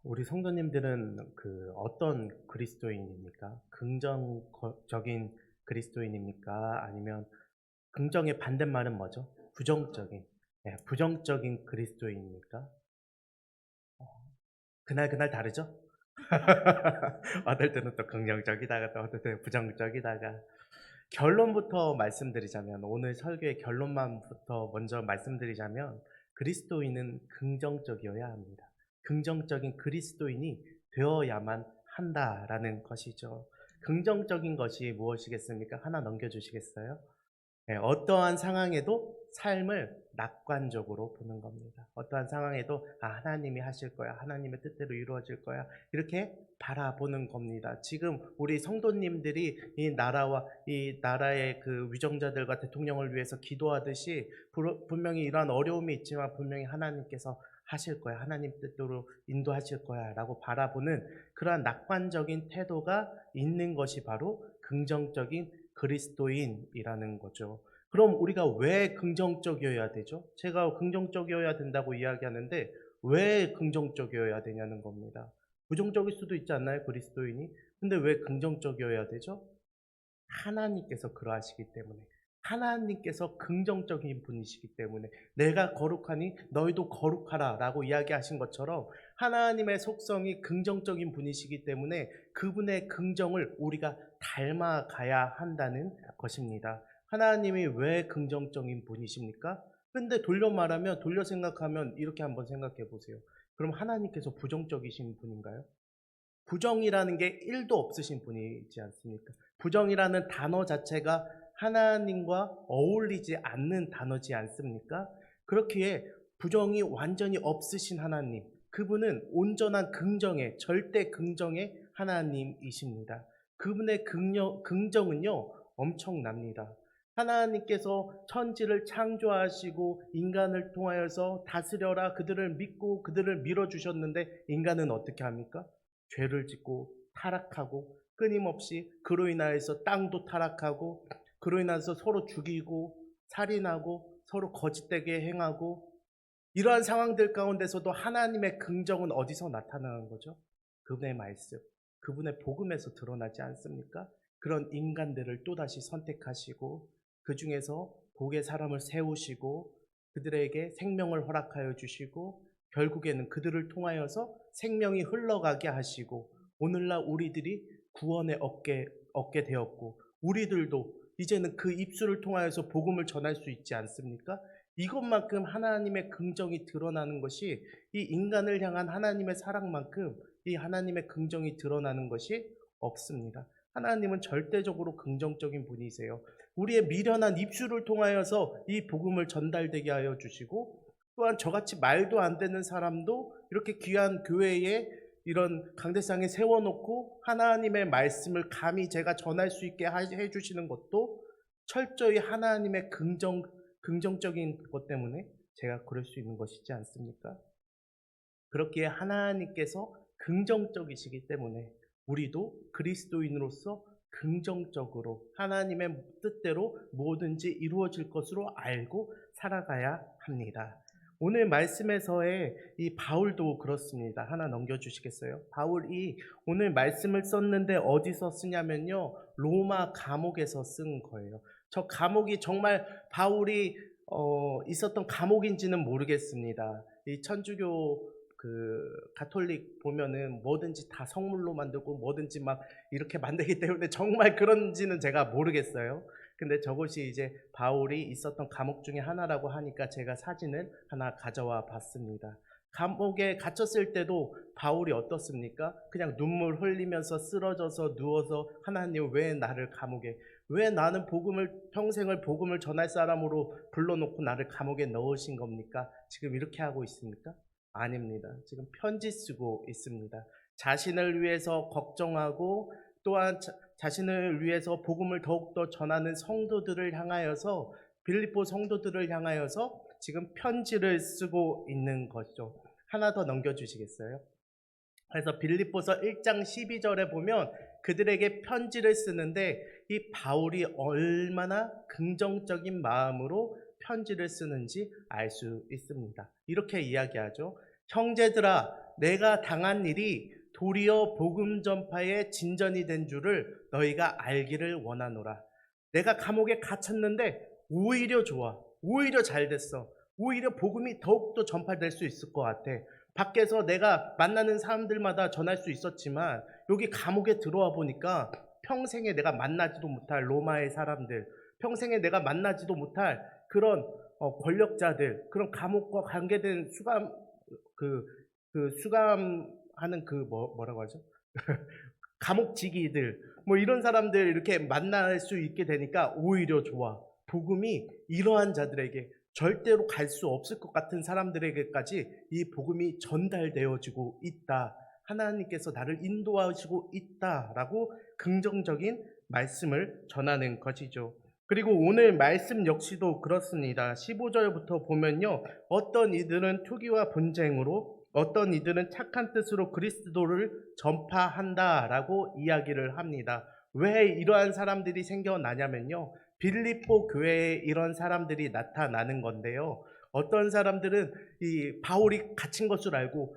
우리 성도님들은 어떤 그리스도인입니까? 긍정적인 그리스도인입니까? 아니면 긍정의 반대말은 뭐죠? 부정적인, 네, 부정적인 그리스도인입니까? 그날 그날 다르죠? 어떨 때는 또 긍정적이다가 또 어떨 때는 부정적이다가 결론부터 말씀드리자면 오늘 설교의 결론만부터 먼저 말씀드리자면 그리스도인은 긍정적이어야 합니다. 긍정적인 그리스도인이 되어야만 한다라는 것이죠. 긍정적인 것이 무엇이겠습니까? 하나 넘겨주시겠어요? 네, 어떠한 상황에도 삶을 낙관적으로 보는 겁니다. 어떠한 상황에도 하나님이 하실 거야. 하나님의 뜻대로 이루어질 거야. 이렇게 바라보는 겁니다. 지금 우리 성도님들이 이 나라의 그 위정자들과 대통령을 위해서 기도하듯이 분명히 이러한 어려움이 있지만 분명히 하나님께서 하실 거야. 하나님 뜻대로 인도하실 거야. 라고 바라보는 그러한 낙관적인 태도가 있는 것이 바로 긍정적인 그리스도인이라는 거죠. 그럼 우리가 왜 긍정적이어야 되죠? 제가 긍정적이어야 된다고 이야기하는데 왜 긍정적이어야 되냐는 겁니다. 부정적일 수도 있지 않나요? 그리스도인이. 근데 왜 긍정적이어야 되죠? 하나님께서 그러하시기 때문에. 하나님께서 긍정적인 분이시기 때문에 내가 거룩하니 너희도 거룩하라 라고 이야기하신 것처럼 하나님의 속성이 긍정적인 분이시기 때문에 그분의 긍정을 우리가 닮아가야 한다는 것입니다. 하나님이 왜 긍정적인 분이십니까? 근데 돌려 생각하면 이렇게 한번 생각해 보세요. 그럼 하나님께서 부정적이신 분인가요? 부정이라는 게 1도 없으신 분이지 않습니까? 부정이라는 단어 자체가 하나님과 어울리지 않는 단어지 않습니까? 그렇기에 부정이 완전히 없으신 하나님, 그분은 온전한 긍정의, 절대 긍정의 하나님이십니다. 그분의 긍정은요, 엄청납니다. 하나님께서 천지를 창조하시고 인간을 통하여서 다스려라 그들을 믿고 그들을 밀어주셨는데 인간은 어떻게 합니까? 죄를 짓고 타락하고 끊임없이 그로 인하여서 땅도 타락하고 그로 인해서 서로 죽이고 살인하고 서로 거짓되게 행하고 이러한 상황들 가운데서도 하나님의 긍정은 어디서 나타나는 거죠? 그분의 말씀, 그분의 복음에서 드러나지 않습니까? 그런 인간들을 또다시 선택하시고 그 중에서 복의 사람을 세우시고 그들에게 생명을 허락하여 주시고 결국에는 그들을 통하여서 생명이 흘러가게 하시고 오늘날 우리들이 구원에 얻게 되었고 우리들도 이제는 그 입술을 통하여서 복음을 전할 수 있지 않습니까? 이것만큼 하나님의 긍정이 드러나는 것이 이 인간을 향한 하나님의 사랑만큼 이 하나님의 긍정이 드러나는 것이 없습니다. 하나님은 절대적으로 긍정적인 분이세요. 우리의 미련한 입술을 통하여서 이 복음을 전달되게 하여 주시고 또한 저같이 말도 안 되는 사람도 이렇게 귀한 교회에 이런 강대상에 세워놓고 하나님의 말씀을 감히 제가 전할 수 있게 해주시는 것도 철저히 하나님의 긍정적인 것 때문에 제가 그럴 수 있는 것이지 않습니까? 그렇기에 하나님께서 긍정적이시기 때문에 우리도 그리스도인으로서 긍정적으로 하나님의 뜻대로 뭐든지 이루어질 것으로 알고 살아가야 합니다. 오늘 말씀에서의 이 바울도 그렇습니다. 하나 넘겨주시겠어요? 바울이 오늘 말씀을 썼는데 어디서 쓰냐면요. 로마 감옥에서 쓴 거예요. 저 감옥이 정말 바울이 있었던 감옥인지는 모르겠습니다. 이 천주교 가톨릭 보면은 뭐든지 다 성물로 만들고 뭐든지 막 이렇게 만들기 때문에 정말 그런지는 제가 모르겠어요. 근데 저것이 이제 바울이 있었던 감옥 중에 하나라고 하니까 제가 사진을 하나 가져와 봤습니다. 감옥에 갇혔을 때도 바울이 어떻습니까? 그냥 눈물 흘리면서 쓰러져서 누워서 하나님 왜 나를 감옥에 왜 나는 평생을 복음을 전할 사람으로 불러놓고 나를 감옥에 넣으신 겁니까? 지금 이렇게 하고 있습니까? 아닙니다. 지금 편지 쓰고 있습니다. 자신을 위해서 걱정하고 또한 자신을 위해서 복음을 더욱더 전하는 성도들을 향하여서 빌립보 성도들을 향하여서 지금 편지를 쓰고 있는 것이죠. 하나 더 넘겨주시겠어요? 그래서 빌립보서 1장 12절에 보면 그들에게 편지를 쓰는데 이 바울이 얼마나 긍정적인 마음으로 편지를 쓰는지 알 수 있습니다. 이렇게 이야기하죠. 형제들아, 내가 당한 일이 도리어 복음 전파의 진전이 된 줄을 너희가 알기를 원하노라. 내가 감옥에 갇혔는데 오히려 좋아. 오히려 잘 됐어. 오히려 복음이 더욱더 전파될 수 있을 것 같아. 밖에서 내가 만나는 사람들마다 전할 수 있었지만 여기 감옥에 들어와 보니까 평생에 내가 만나지도 못할 로마의 사람들, 평생에 내가 만나지도 못할 그런 권력자들, 그런 감옥과 관계된 그, 수감하는 뭐라고 하죠? 감옥지기들, 뭐 이런 사람들 이렇게 만날 수 있게 되니까 오히려 좋아. 복음이 이러한 자들에게 절대로 갈 수 없을 것 같은 사람들에게까지 이 복음이 전달되어지고 있다. 하나님께서 나를 인도하시고 있다라고 긍정적인 말씀을 전하는 것이죠. 그리고 오늘 말씀 역시도 그렇습니다. 15절부터 보면요. 어떤 이들은 투기와 분쟁으로, 어떤 이들은 착한 뜻으로 그리스도를 전파한다라고 이야기를 합니다. 왜 이러한 사람들이 생겨나냐면요. 빌립보 교회에 이런 사람들이 나타나는 건데요. 어떤 사람들은 이 바울이 갇힌 것을 알고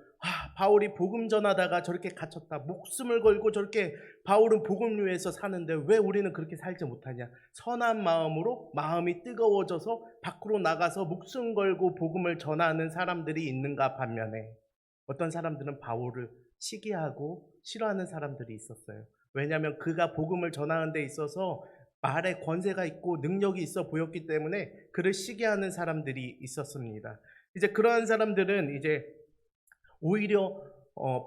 바울이 복음 전하다가 저렇게 갇혔다. 목숨을 걸고 저렇게 바울은 복음 위해서 사는데 왜 우리는 그렇게 살지 못하냐. 선한 마음으로 마음이 뜨거워져서 밖으로 나가서 목숨 걸고 복음을 전하는 사람들이 있는가 반면에 어떤 사람들은 바울을 시기하고 싫어하는 사람들이 있었어요. 왜냐하면 그가 복음을 전하는 데 있어서 말에 권세가 있고 능력이 있어 보였기 때문에 그를 시기하는 사람들이 있었습니다. 이제 그러한 사람들은 이제 오히려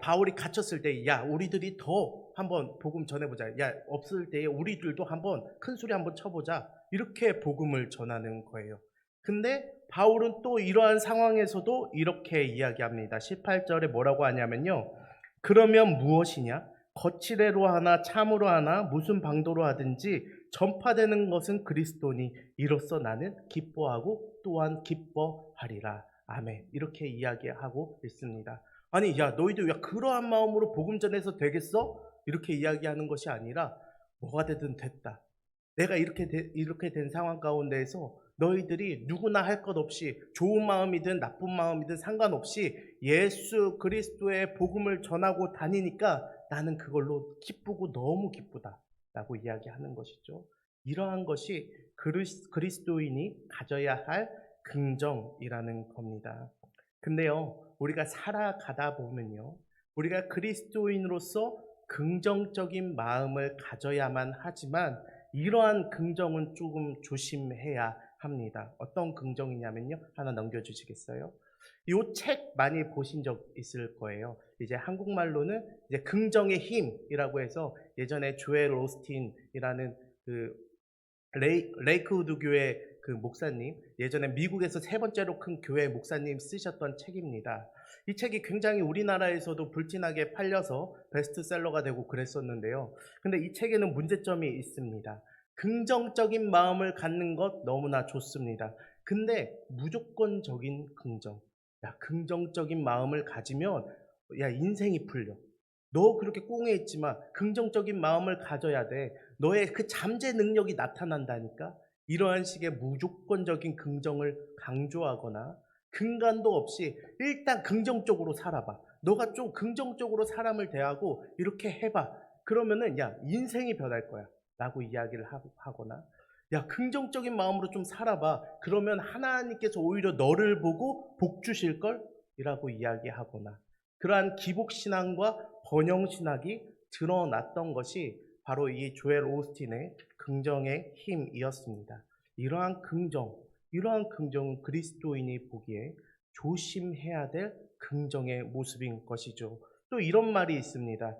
바울이 갇혔을 때, 야, 우리들이 더 한번 복음 전해보자. 야, 없을 때에 우리들도 한번 큰 소리 한번 쳐보자. 이렇게 복음을 전하는 거예요. 근데 바울은 또 이러한 상황에서도 이렇게 이야기합니다. 18절에 뭐라고 하냐면요. 그러면 무엇이냐? 거칠애로 하나 참으로 하나 무슨 방도로 하든지 전파되는 것은 그리스도니 이로써 나는 기뻐하고 또한 기뻐하리라. 아멘. 이렇게 이야기하고 있습니다. 아니, 야, 너희들 야 그러한 마음으로 복음 전해서 되겠어? 이렇게 이야기하는 것이 아니라 뭐가 되든 됐다. 내가 이렇게 된 상황 가운데에서 너희들이 누구나 할 것 없이 좋은 마음이든 나쁜 마음이든 상관없이 예수 그리스도의 복음을 전하고 다니니까 나는 그걸로 기쁘고 너무 기쁘다 라고 이야기하는 것이죠. 이러한 것이 그리스도인이 가져야 할 긍정이라는 겁니다. 근데요, 우리가 살아가다 보면요, 우리가 그리스도인으로서 긍정적인 마음을 가져야만 하지만 이러한 긍정은 조금 조심해야 합니다. 어떤 긍정이냐면요, 하나 넘겨주시겠어요? 이 책 많이 보신 적 있을 거예요. 이제 한국말로는 이제 긍정의 힘이라고 해서 예전에 조엘 오스틴이라는 그 레이크우드 교회 그 목사님, 예전에 미국에서 세 번째로 큰 교회 목사님 쓰셨던 책입니다. 이 책이 굉장히 우리나라에서도 불티나게 팔려서 베스트셀러가 되고 그랬었는데요. 근데 이 책에는 문제점이 있습니다. 긍정적인 마음을 갖는 것 너무나 좋습니다. 근데 무조건적인 긍정. 야, 긍정적인 마음을 가지면 야, 인생이 풀려. 너 그렇게 꽁에 있지만 긍정적인 마음을 가져야 돼. 너의 그 잠재 능력이 나타난다니까. 이러한 식의 무조건적인 긍정을 강조하거나 근간도 없이 일단 긍정적으로 살아봐. 너가 좀 긍정적으로 사람을 대하고 이렇게 해봐. 그러면은 야, 인생이 변할 거야 라고 이야기를 하거나 야, 긍정적인 마음으로 좀 살아봐. 그러면 하나님께서 오히려 너를 보고 복 주실걸? 이라고 이야기하거나 그러한 기복신앙과 번영신학이 드러났던 것이 바로 이 조엘 오스틴의 긍정의 힘이었습니다. 이러한 긍정은 그리스도인이 보기에 조심해야 될 긍정의 모습인 것이죠. 또 이런 말이 있습니다.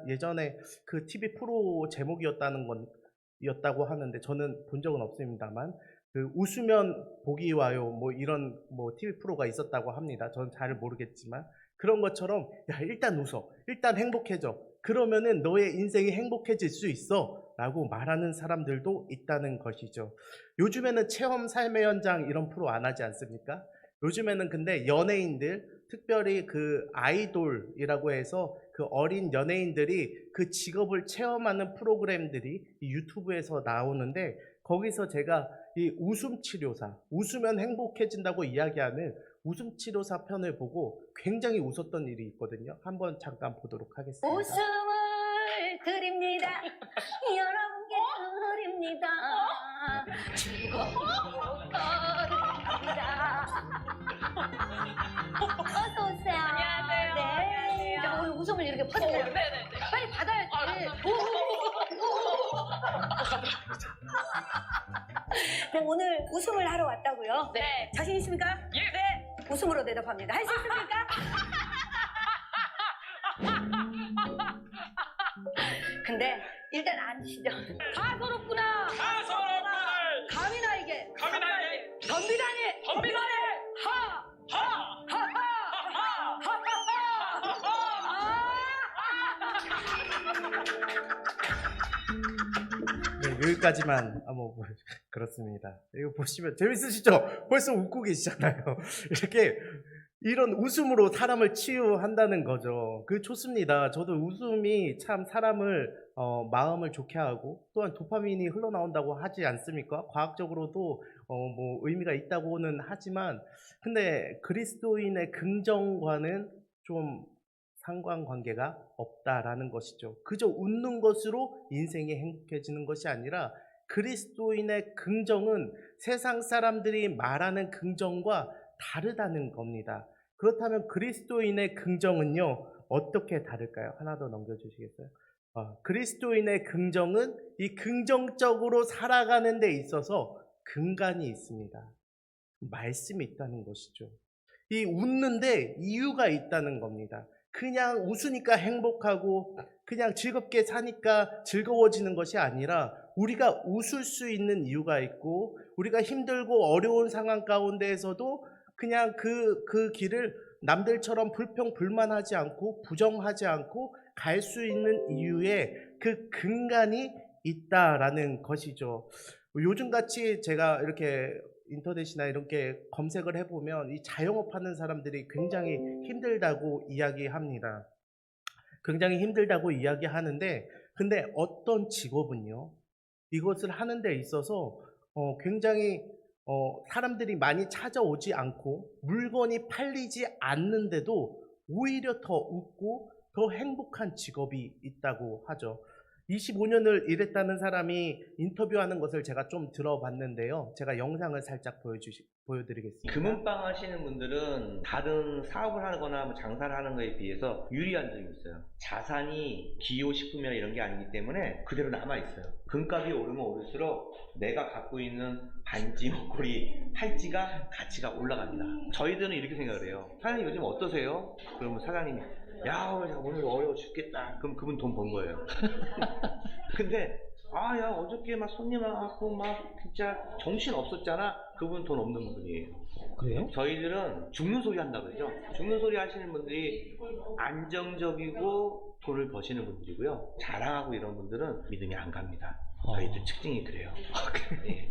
예전에 그 TV 프로 제목이었다고 하는데 저는 본 적은 없습니다만 그 웃으면 복이 와요 뭐 이런 뭐 TV 프로가 있었다고 합니다. 저는 잘 모르겠지만 그런 것처럼 야, 일단 웃어. 일단 행복해져. 그러면은 너의 인생이 행복해질 수 있어 라고 말하는 사람들도 있다는 것이죠. 요즘에는 체험 삶의 현장 이런 프로 안 하지 않습니까? 요즘에는 근데 연예인들, 특별히 그 아이돌이라고 해서 그 어린 연예인들이 그 직업을 체험하는 프로그램들이 유튜브에서 나오는데 거기서 제가 이 웃음 치료사, 웃으면 행복해진다고 이야기하는 웃음 치료사 편을 보고 굉장히 웃었던 일이 있거든요. 한번 잠깐 보도록 하겠습니다. 웃음을 드립니다. 여러분께 드립니다. 즐거운 드립니다. 어서 오세요. 안녕하세요. 네. 안녕하세요. 자, 오늘 웃음을 이렇게 퍼주세요. 네네네. 빨리 받아야지. 네, 오늘 웃음을 하러 왔다고요? 네. 자신 있습니까? 예. 네. 웃음으로 대답합니다. 할 수 있습니까? 근데 일단 앉으시죠. 다 서럽구나. 감히 나에게. 덤비다니. 네, 여기까지만 그렇습니다. 이거 보시면 재밌으시죠? 벌써 웃고 계시잖아요. 이렇게 이런 웃음으로 사람을 치유한다는 거죠. 그 좋습니다. 저도 웃음이 참 사람을 마음을 좋게 하고 또한 도파민이 흘러나온다고 하지 않습니까? 과학적으로도 뭐 의미가 있다고는 하지만 근데 그리스도인의 긍정과는 좀 상관관계가 없다라는 것이죠. 그저 웃는 것으로 인생이 행복해지는 것이 아니라 그리스도인의 긍정은 세상 사람들이 말하는 긍정과 다르다는 겁니다. 그렇다면 그리스도인의 긍정은요, 어떻게 다를까요? 하나 더 넘겨주시겠어요? 그리스도인의 긍정은 이 긍정적으로 살아가는 데 있어서 근간이 있습니다. 말씀이 있다는 것이죠. 이 웃는데 이유가 있다는 겁니다. 그냥 웃으니까 행복하고 그냥 즐겁게 사니까 즐거워지는 것이 아니라 우리가 웃을 수 있는 이유가 있고 우리가 힘들고 어려운 상황 가운데에서도 그냥 그 길을 남들처럼 불평불만하지 않고 부정하지 않고 갈 수 있는 이유에 그 근간이 있다라는 것이죠. 요즘같이 제가 이렇게 인터넷이나 이렇게 검색을 해보면 이 자영업 하는 사람들이 굉장히 힘들다고 이야기합니다. 굉장히 힘들다고 이야기하는데 근데 어떤 직업은요 이것을 하는 데 있어서 굉장히 사람들이 많이 찾아오지 않고 물건이 팔리지 않는데도 오히려 더 웃고 더 행복한 직업이 있다고 하죠. 25년을 일했다는 사람이 인터뷰하는 것을 제가 좀 들어봤는데요. 제가 영상을 살짝 보여드리겠습니다. 금은방 하시는 분들은 다른 사업을 하거나 뭐 장사를 하는 것에 비해서 유리한 점이 있어요. 자산이 기호식품이나 이런 게 아니기 때문에 그대로 남아있어요. 금값이 오르면 오를수록 내가 갖고 있는 반지, 목걸이, 팔찌가 가치가 올라갑니다. 저희들은 이렇게 생각을 해요. 사장님 요즘 어떠세요? 그러면 사장님이 야 오늘 어려워 죽겠다. 그럼 그분 돈 번 거예요. 근데 야 어저께 막 손님 와갖고 막 진짜 정신 없었잖아. 그분 돈 없는 분이에요. 그래요? 저희들은 죽는 소리 한다고 그러죠. 죽는 소리 하시는 분들이 안정적이고 돈을 버시는 분들이고요. 자랑하고 이런 분들은 믿음이 안 갑니다. 저희들 특징이 그래요. 네.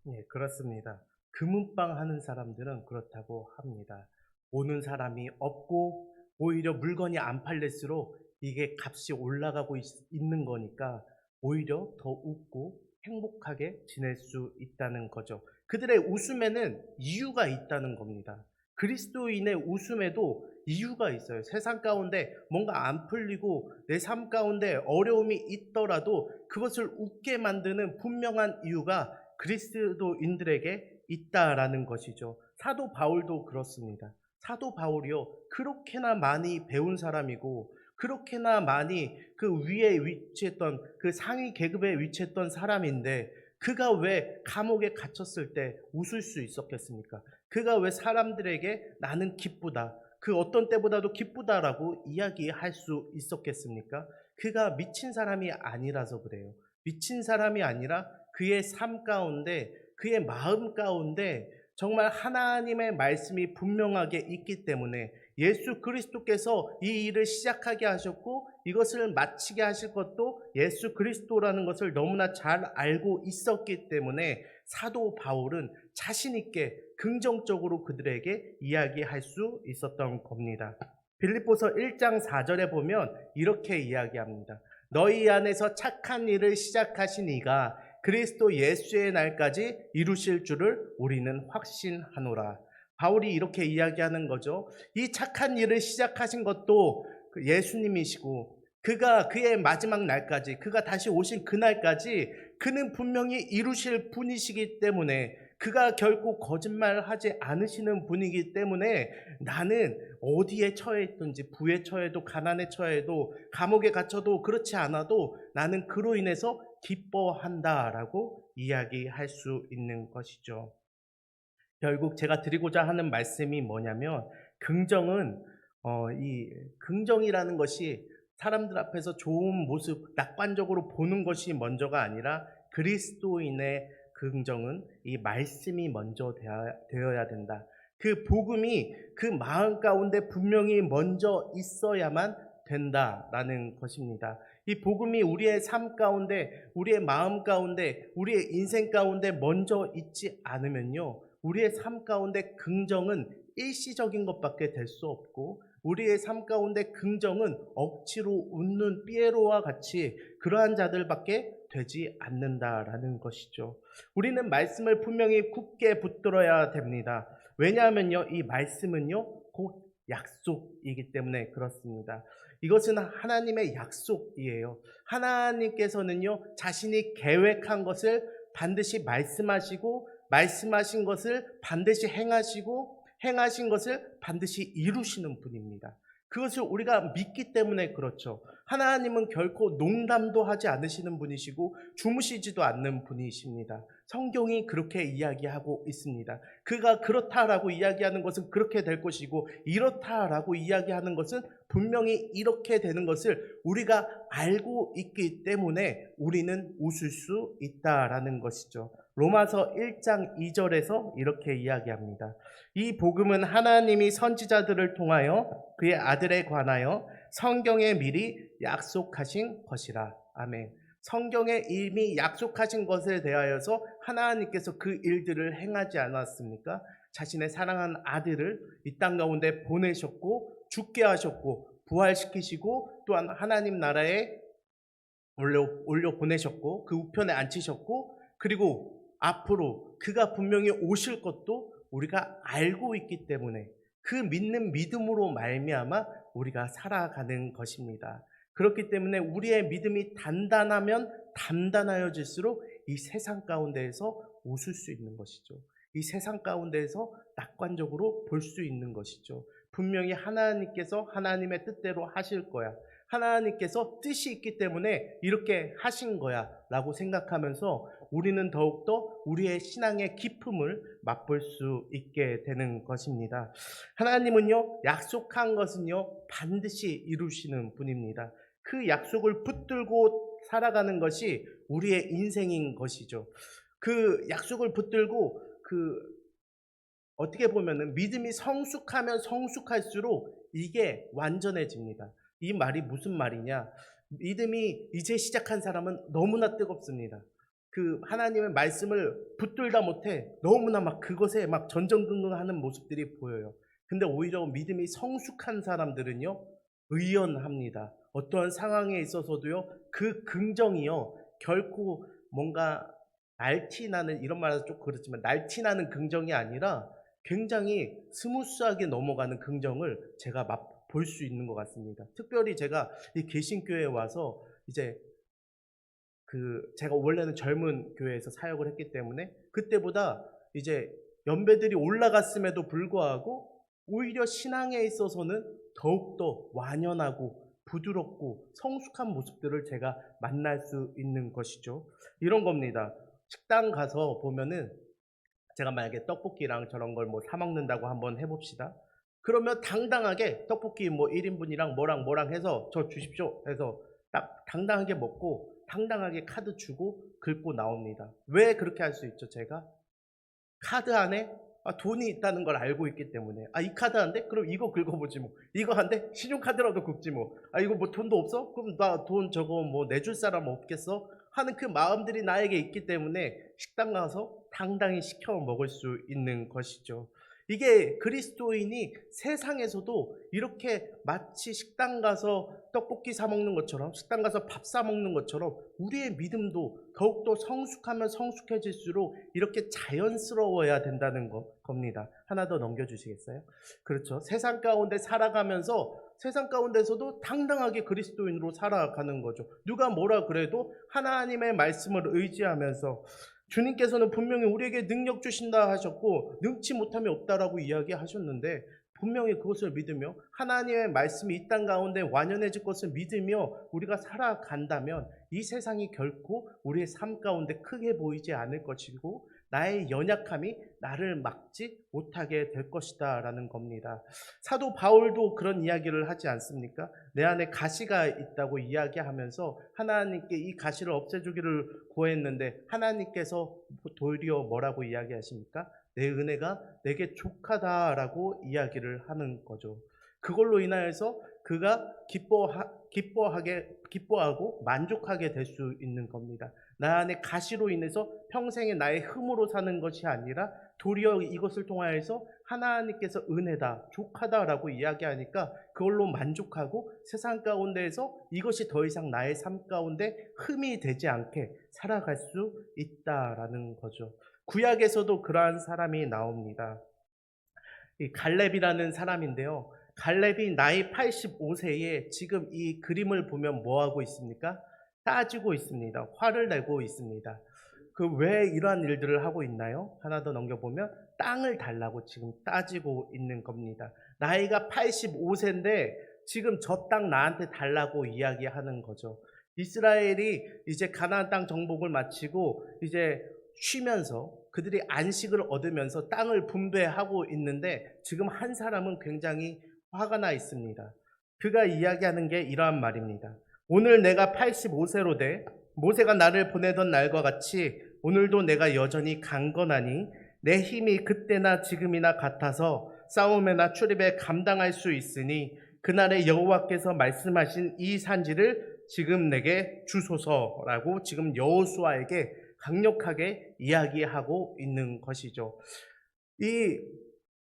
네, 그렇습니다. 금은방 하는 사람들은 그렇다고 합니다. 오는 사람이 없고 오히려 물건이 안 팔릴수록 이게 값이 올라가고 있는 거니까 오히려 더 웃고 행복하게 지낼 수 있다는 거죠. 그들의 웃음에는 이유가 있다는 겁니다. 그리스도인의 웃음에도 이유가 있어요. 세상 가운데 뭔가 안 풀리고 내 삶 가운데 어려움이 있더라도 그것을 웃게 만드는 분명한 이유가 그리스도인들에게 있다라는 것이죠. 사도 바울도 그렇습니다. 사도 바울이요, 그렇게나 많이 배운 사람이고 그렇게나 많이 그 위에 위치했던 그 상위 계급에 위치했던 사람인데 그가 왜 감옥에 갇혔을 때 웃을 수 있었겠습니까? 그가 왜 사람들에게 나는 기쁘다, 그 어떤 때보다도 기쁘다라고 이야기할 수 있었겠습니까? 그가 미친 사람이 아니라서 그래요. 미친 사람이 아니라 그의 삶 가운데, 그의 마음 가운데 정말 하나님의 말씀이 분명하게 있기 때문에 예수 그리스도께서 이 일을 시작하게 하셨고 이것을 마치게 하실 것도 예수 그리스도라는 것을 너무나 잘 알고 있었기 때문에 사도 바울은 자신 있게 긍정적으로 그들에게 이야기할 수 있었던 겁니다. 빌립보서 1장 4절에 보면 이렇게 이야기합니다. 너희 안에서 착한 일을 시작하신 이가 그리스도 예수의 날까지 이루실 줄을 우리는 확신하노라. 바울이 이렇게 이야기하는 거죠. 이 착한 일을 시작하신 것도 그 예수님이시고 그가 그의 마지막 날까지 그가 다시 오신 그날까지 그는 분명히 이루실 분이시기 때문에 그가 결코 거짓말하지 않으시는 분이기 때문에 나는 어디에 처해 있든지 부에 처해도 가난에 처해도 감옥에 갇혀도 그렇지 않아도 나는 그로 인해서 기뻐한다라고 이야기할 수 있는 것이죠. 결국 제가 드리고자 하는 말씀이 뭐냐면 긍정은 이 긍정이라는 것이 사람들 앞에서 좋은 모습, 낙관적으로 보는 것이 먼저가 아니라 그리스도인의 긍정은 이 말씀이 먼저 되어야 된다. 그 복음이 그 마음 가운데 분명히 먼저 있어야만 된다라는 것입니다. 이 복음이 우리의 삶 가운데, 우리의 마음 가운데, 우리의 인생 가운데 먼저 있지 않으면요. 우리의 삶 가운데 긍정은 일시적인 것밖에 될 수 없고 우리의 삶 가운데 긍정은 억지로 웃는 피에로와 같이 그러한 자들밖에 되지 않는다라는 것이죠. 우리는 말씀을 분명히 굳게 붙들어야 됩니다. 왜냐하면요, 이 말씀은요, 곧 약속이기 때문에 그렇습니다. 이것은 하나님의 약속이에요. 하나님께서는요, 자신이 계획한 것을 반드시 말씀하시고, 말씀하신 것을 반드시 행하시고, 행하신 것을 반드시 이루시는 분입니다. 그것을 우리가 믿기 때문에 그렇죠. 하나님은 결코 농담도 하지 않으시는 분이시고 주무시지도 않는 분이십니다. 성경이 그렇게 이야기하고 있습니다. 그가 그렇다라고 이야기하는 것은 그렇게 될 것이고 이렇다라고 이야기하는 것은 분명히 이렇게 되는 것을 우리가 알고 있기 때문에 우리는 웃을 수 있다라는 것이죠. 로마서 1장 2절에서 이렇게 이야기합니다. 이 복음은 하나님이 선지자들을 통하여 그의 아들에 관하여 성경에 미리 약속하신 것이라. 아멘. 성경에 이미 약속하신 것에 대하여서 하나님께서 그 일들을 행하지 않았습니까? 자신의 사랑하는 아들을 이 땅 가운데 보내셨고 죽게 하셨고 부활시키시고 또한 하나님 나라에 올려 보내셨고 그 우편에 앉히셨고 그리고 앞으로 그가 분명히 오실 것도 우리가 알고 있기 때문에 그 믿는 믿음으로 말미암아 우리가 살아가는 것입니다. 그렇기 때문에 우리의 믿음이 단단하면 단단하여질수록 이 세상 가운데에서 웃을 수 있는 것이죠. 이 세상 가운데에서 낙관적으로 볼 수 있는 것이죠. 분명히 하나님께서 하나님의 뜻대로 하실 거야. 하나님께서 뜻이 있기 때문에 이렇게 하신 거야 라고 생각하면서 우리는 더욱더 우리의 신앙의 기쁨을 맛볼 수 있게 되는 것입니다. 하나님은요, 약속한 것은요, 반드시 이루시는 분입니다. 그 약속을 붙들고 살아가는 것이 우리의 인생인 것이죠. 그 약속을 붙들고 어떻게 보면은 믿음이 성숙하면 성숙할수록 이게 완전해집니다. 이 말이 무슨 말이냐? 믿음이 이제 시작한 사람은 너무나 뜨겁습니다. 그 하나님의 말씀을 붙들다 못해 너무나 막 그것에 막 전전긍긍하는 모습들이 보여요. 근데 오히려 믿음이 성숙한 사람들은요, 의연합니다. 어떠한 상황에 있어서도요, 그 긍정이요, 결코 뭔가 날티나는, 이런 말은 좀 그렇지만 날티나는 긍정이 아니라 굉장히 스무스하게 넘어가는 긍정을 제가 볼 수 있는 것 같습니다. 특별히 제가 이 개신교회에 와서 이제 제가 원래는 젊은 교회에서 사역을 했기 때문에 그때보다 이제 연배들이 올라갔음에도 불구하고 오히려 신앙에 있어서는 더욱더 완연하고 부드럽고 성숙한 모습들을 제가 만날 수 있는 것이죠. 이런 겁니다. 식당 가서 보면은 제가 만약에 떡볶이랑 저런 걸 사 먹는다고 한번 해봅시다. 그러면 당당하게 떡볶이 1인분이랑 뭐랑 해서 저 주십시오 해서 딱 당당하게 먹고 당당하게 카드 주고 긁고 나옵니다. 왜 그렇게 할 수 있죠? 제가 카드 안에 돈이 있다는 걸 알고 있기 때문에 이 카드 안 돼? 그럼 이거 긁어보지 뭐. 이거 안 돼? 신용카드라도 긁지 뭐. 이거 돈도 없어? 그럼 나 돈 저거 내줄 사람 없겠어? 하는 그 마음들이 나에게 있기 때문에 식당 가서 당당히 시켜 먹을 수 있는 것이죠. 이게 그리스도인이 세상에서도 이렇게 마치 식당 가서 떡볶이 사 먹는 것처럼, 식당 가서 밥 사 먹는 것처럼 우리의 믿음도 더욱더 성숙하면 성숙해질수록 이렇게 자연스러워야 된다는 겁니다. 하나 더 넘겨주시겠어요? 그렇죠. 세상 가운데 살아가면서 세상 가운데서도 당당하게 그리스도인으로 살아가는 거죠. 누가 뭐라 그래도 하나님의 말씀을 의지하면서, 주님께서는 분명히 우리에게 능력 주신다 하셨고 능치 못함이 없다라고 이야기하셨는데, 분명히 그것을 믿으며 하나님의 말씀이 이 땅 가운데 완연해질 것을 믿으며 우리가 살아간다면 이 세상이 결코 우리의 삶 가운데 크게 보이지 않을 것이고 나의 연약함이 나를 막지 못하게 될 것이다 라는 겁니다. 사도 바울도 그런 이야기를 하지 않습니까? 내 안에 가시가 있다고 이야기하면서 하나님께 이 가시를 없애주기를 구했는데 하나님께서 도리어 뭐라고 이야기하십니까? 내 은혜가 내게 족하다라고 이야기를 하는 거죠. 그걸로 인하여서 그가 기뻐하고 만족하게 될 수 있는 겁니다. 나 안에 가시로 인해서 평생에 나의 흠으로 사는 것이 아니라 도리어 이것을 통하여서 하나님께서 은혜다, 족하다라고 이야기하니까 그걸로 만족하고 세상 가운데에서 이것이 더 이상 나의 삶 가운데 흠이 되지 않게 살아갈 수 있다라는 거죠. 구약에서도 그러한 사람이 나옵니다. 이 갈렙이라는 사람인데요. 갈렙이 나이 85세에 지금 이 그림을 보면 뭐 하고 있습니까? 따지고 있습니다. 화를 내고 있습니다. 그 왜 이러한 일들을 하고 있나요? 하나 더 넘겨보면 땅을 달라고 지금 따지고 있는 겁니다. 나이가 85세인데 지금 저 땅 나한테 달라고 이야기하는 거죠. 이스라엘이 이제 가나안 땅 정복을 마치고 이제 쉬면서 그들이 안식을 얻으면서 땅을 분배하고 있는데 지금 한 사람은 굉장히 화가 나 있습니다. 그가 이야기하는 게 이러한 말입니다. 오늘 내가 85세로 돼 모세가 나를 보내던 날과 같이 오늘도 내가 여전히 강건하니 내 힘이 그때나 지금이나 같아서 싸움에나 출입에 감당할 수 있으니 그날에 여호와께서 말씀하신 이 산지를 지금 내게 주소서라고 지금 여호수아에게 강력하게 이야기하고 있는 것이죠.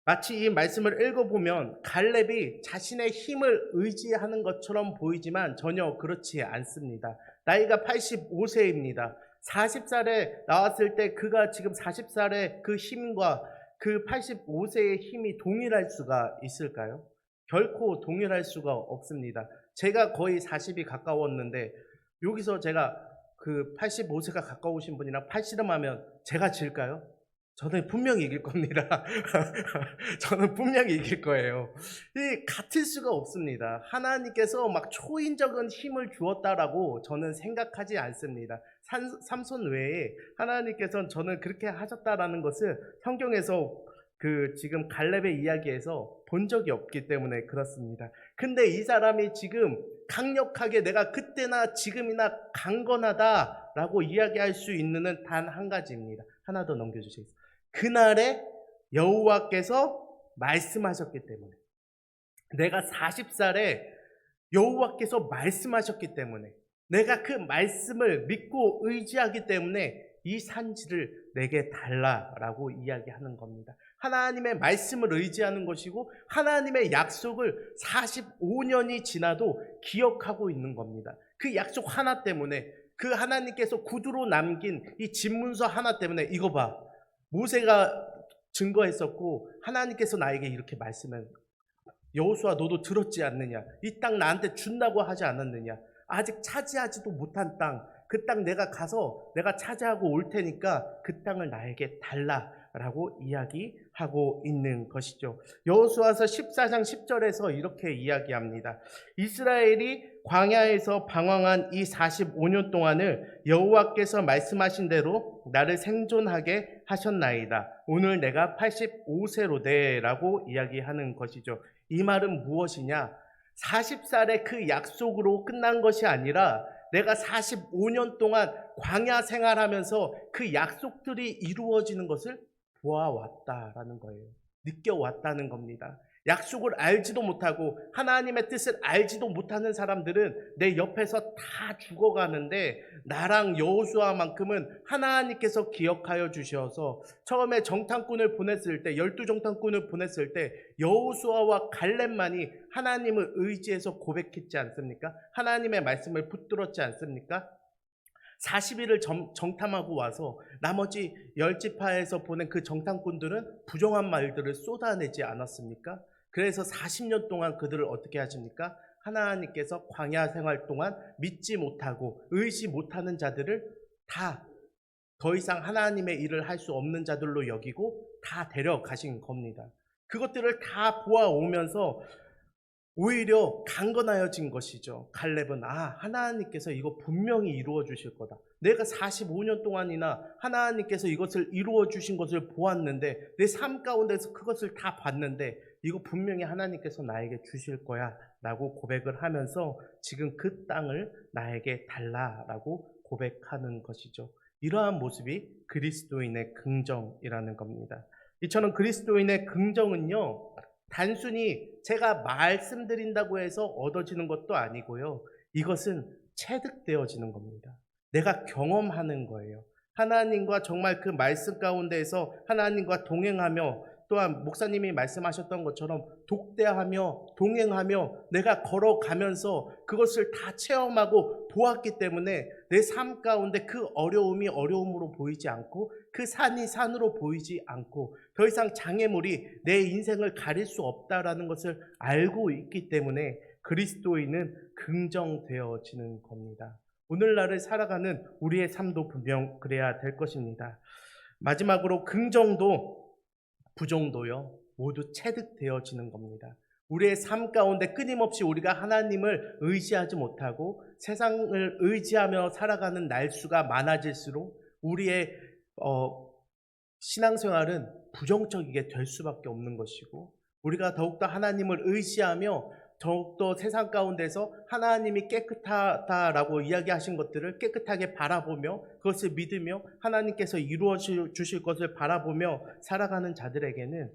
마치 이 말씀을 읽어보면 갈렙이 자신의 힘을 의지하는 것처럼 보이지만 전혀 그렇지 않습니다. 나이가 85세입니다. 40살에 나왔을 때 그가 지금 40살의 그 힘과 그 85세의 힘이 동일할 수가 있을까요? 결코 동일할 수가 없습니다. 제가 거의 40이 가까웠는데 여기서 제가 그 85세가 가까우신 분이랑 팔씨름하면 제가 질까요? 저는 분명히 이길 겁니다. 저는 분명히 이길 거예요. 같을 수가 없습니다. 하나님께서 막 초인적인 힘을 주었다라고 저는 생각하지 않습니다. 삼손 외에 하나님께서는 저는 그렇게 하셨다라는 것을 성경에서 지금 갈렙의 이야기에서 본 적이 없기 때문에 그렇습니다. 근데 이 사람이 지금 강력하게 내가 그때나 지금이나 강건하다라고 이야기할 수 있는 단 한 가지입니다. 하나 더 넘겨주시겠어요? 그날에 여호와께서 말씀하셨기 때문에, 내가 40살에 여호와께서 말씀하셨기 때문에, 내가 그 말씀을 믿고 의지하기 때문에 이 산지를 내게 달라라고 이야기하는 겁니다. 하나님의 말씀을 의지하는 것이고 하나님의 약속을 45년이 지나도 기억하고 있는 겁니다. 그 약속 하나 때문에, 그 하나님께서 구두로 남긴 이 집문서 하나 때문에, 이거 봐, 모세가 증거했었고 하나님께서 나에게 이렇게 말씀을, 여호수아 너도 들었지 않느냐, 이 땅 나한테 준다고 하지 않았느냐, 아직 차지하지도 못한 땅, 그 땅 내가 가서 내가 차지하고 올 테니까 그 땅을 나에게 달라라고 이야기하고 있는 것이죠. 여호수아서 14장 10절에서 이렇게 이야기합니다. 이스라엘이 광야에서 방황한 이 45년 동안을 여호와께서 말씀하신 대로 나를 생존하게 하셨나이다. 오늘 내가 85세로 돼라고 이야기하는 것이죠. 이 말은 무엇이냐? 40살의 그 약속으로 끝난 것이 아니라 내가 45년 동안 광야 생활하면서 그 약속들이 이루어지는 것을 보아왔다라는 거예요. 느껴왔다는 겁니다. 약속을 알지도 못하고 하나님의 뜻을 알지도 못하는 사람들은 내 옆에서 다 죽어가는데, 나랑 여호수아만큼은 하나님께서 기억하여 주셔서 처음에 정탐꾼을 보냈을 때, 12정탐꾼을 보냈을 때 여호수아와 갈렙만이 하나님을 의지해서 고백했지 않습니까? 하나님의 말씀을 붙들었지 않습니까? 40일을 정탐하고 와서 나머지 10지파에서 보낸 그 정탐꾼들은 부정한 말들을 쏟아내지 않았습니까? 그래서 40년 동안 그들을 어떻게 하십니까? 하나님께서 광야 생활 동안 믿지 못하고 의지 못하는 자들을 다 더 이상 하나님의 일을 할 수 없는 자들로 여기고 다 데려가신 겁니다. 그것들을 다 보아오면서 오히려 강건하여진 것이죠. 갈렙은 하나님께서 이거 분명히 이루어 주실 거다. 내가 45년 동안이나 하나님께서 이것을 이루어 주신 것을 보았는데, 내 삶 가운데서 그것을 다 봤는데 이거 분명히 하나님께서 나에게 주실 거야 라고 고백을 하면서 지금 그 땅을 나에게 달라라고 고백하는 것이죠. 이러한 모습이 그리스도인의 긍정이라는 겁니다. 이처럼 그리스도인의 긍정은요, 단순히 제가 말씀드린다고 해서 얻어지는 것도 아니고요, 이것은 체득되어지는 겁니다. 내가 경험하는 거예요. 하나님과 정말 그 말씀 가운데에서 하나님과 동행하며, 또한 목사님이 말씀하셨던 것처럼 독대하며 동행하며 내가 걸어가면서 그것을 다 체험하고 보았기 때문에 내 삶 가운데 그 어려움이 어려움으로 보이지 않고 그 산이 산으로 보이지 않고 더 이상 장애물이 내 인생을 가릴 수 없다라는 것을 알고 있기 때문에 그리스도인은 긍정되어지는 겁니다. 오늘날을 살아가는 우리의 삶도 분명 그래야 될 것입니다. 마지막으로 긍정도 부정도요, 모두 체득되어지는 겁니다. 우리의 삶 가운데 끊임없이 우리가 하나님을 의지하지 못하고 세상을 의지하며 살아가는 날수가 많아질수록 우리의 신앙생활은 부정적이게 될 수밖에 없는 것이고, 우리가 더욱더 하나님을 의지하며 더욱더 세상 가운데서 하나님이 깨끗하다라고 이야기하신 것들을 깨끗하게 바라보며 그것을 믿으며 하나님께서 이루어 주실 것을 바라보며 살아가는 자들에게는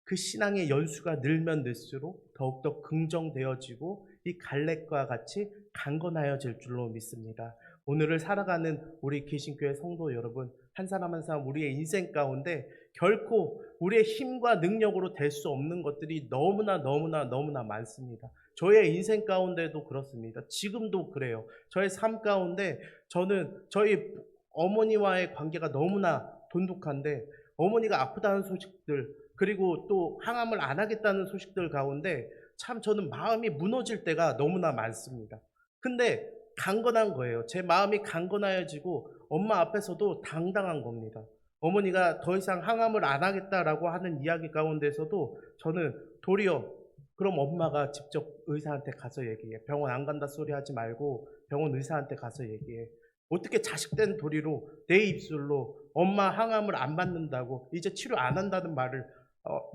그 신앙의 연수가 늘면 늘수록 더욱더 긍정되어지고 이 갈렙과 같이 강건하여질 줄로 믿습니다. 오늘을 살아가는 우리 개신교회 성도 여러분, 한 사람 한 사람 우리의 인생 가운데 결코 우리의 힘과 능력으로 될 수 없는 것들이 너무나 많습니다. 저의 인생 가운데도 그렇습니다. 지금도 그래요. 저의 삶 가운데 저는 저희 어머니와의 관계가 너무나 돈독한데, 어머니가 아프다는 소식들, 그리고 또 항암을 안 하겠다는 소식들 가운데 참 저는 마음이 무너질 때가 너무나 많습니다. 근데 강건한 거예요. 제 마음이 강건하여지고 엄마 앞에서도 당당한 겁니다. 어머니가 더 이상 항암을 안 하겠다라고 하는 이야기 가운데서도 저는 도리어 그럼 엄마가 직접 의사한테 가서 얘기해. 병원 안 간다 소리 하지 말고 병원 의사한테 가서 얘기해. 어떻게 자식된 도리로 내 입술로 엄마 항암을 안 받는다고 이제 치료 안 한다는 말을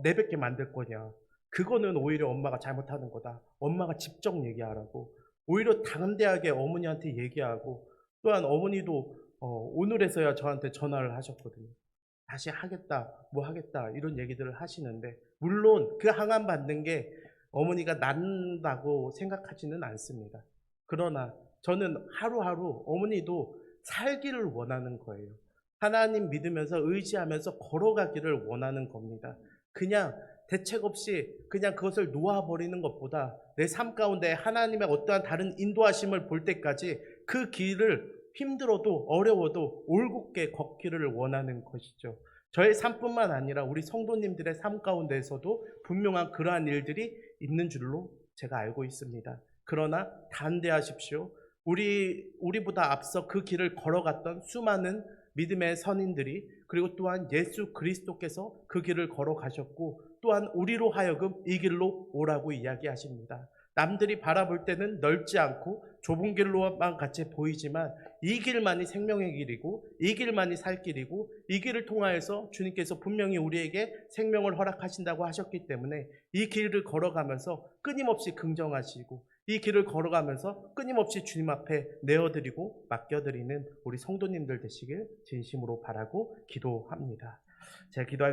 내뱉게 만들 거냐. 그거는 오히려 엄마가 잘못하는 거다. 엄마가 직접 얘기하라고. 오히려 담대하게 어머니한테 얘기하고, 또한 어머니도 오늘에서야 저한테 전화를 하셨거든요. 다시 하겠다, 뭐 하겠다 이런 얘기들을 하시는데, 물론 그 항암 받는 게 어머니가 낫다고 생각하지는 않습니다. 그러나 저는 하루하루 어머니도 살기를 원하는 거예요. 하나님 믿으면서 의지하면서 걸어가기를 원하는 겁니다. 그냥 대책 없이 그냥 그것을 놓아버리는 것보다 내 삶 가운데 하나님의 어떠한 다른 인도하심을 볼 때까지 그 길을 힘들어도 어려워도 올곧게 걷기를 원하는 것이죠. 저의 삶뿐만 아니라 우리 성도님들의 삶 가운데에서도 분명한 그러한 일들이 있는 줄로 제가 알고 있습니다. 그러나 담대하십시오. 우리보다 앞서 그 길을 걸어갔던 수많은 믿음의 선인들이, 그리고 또한 예수 그리스도께서 그 길을 걸어가셨고, 또한 우리로 하여금 이 길로 오라고 이야기하십니다. 남들이 바라볼 때는 넓지 않고 좁은 길로만 같이 보이지만 이 길만이 생명의 길이고 이 길만이 살 길이고, 이 길을 통하여서 주님께서 분명히 우리에게 생명을 허락하신다고 하셨기 때문에 이 길을 걸어가면서 끊임없이 긍정하시고, 이 길을 걸어가면서 끊임없이 주님 앞에 내어드리고 맡겨드리는 우리 성도님들 되시길 진심으로 바라고 기도합니다. 제가 기도할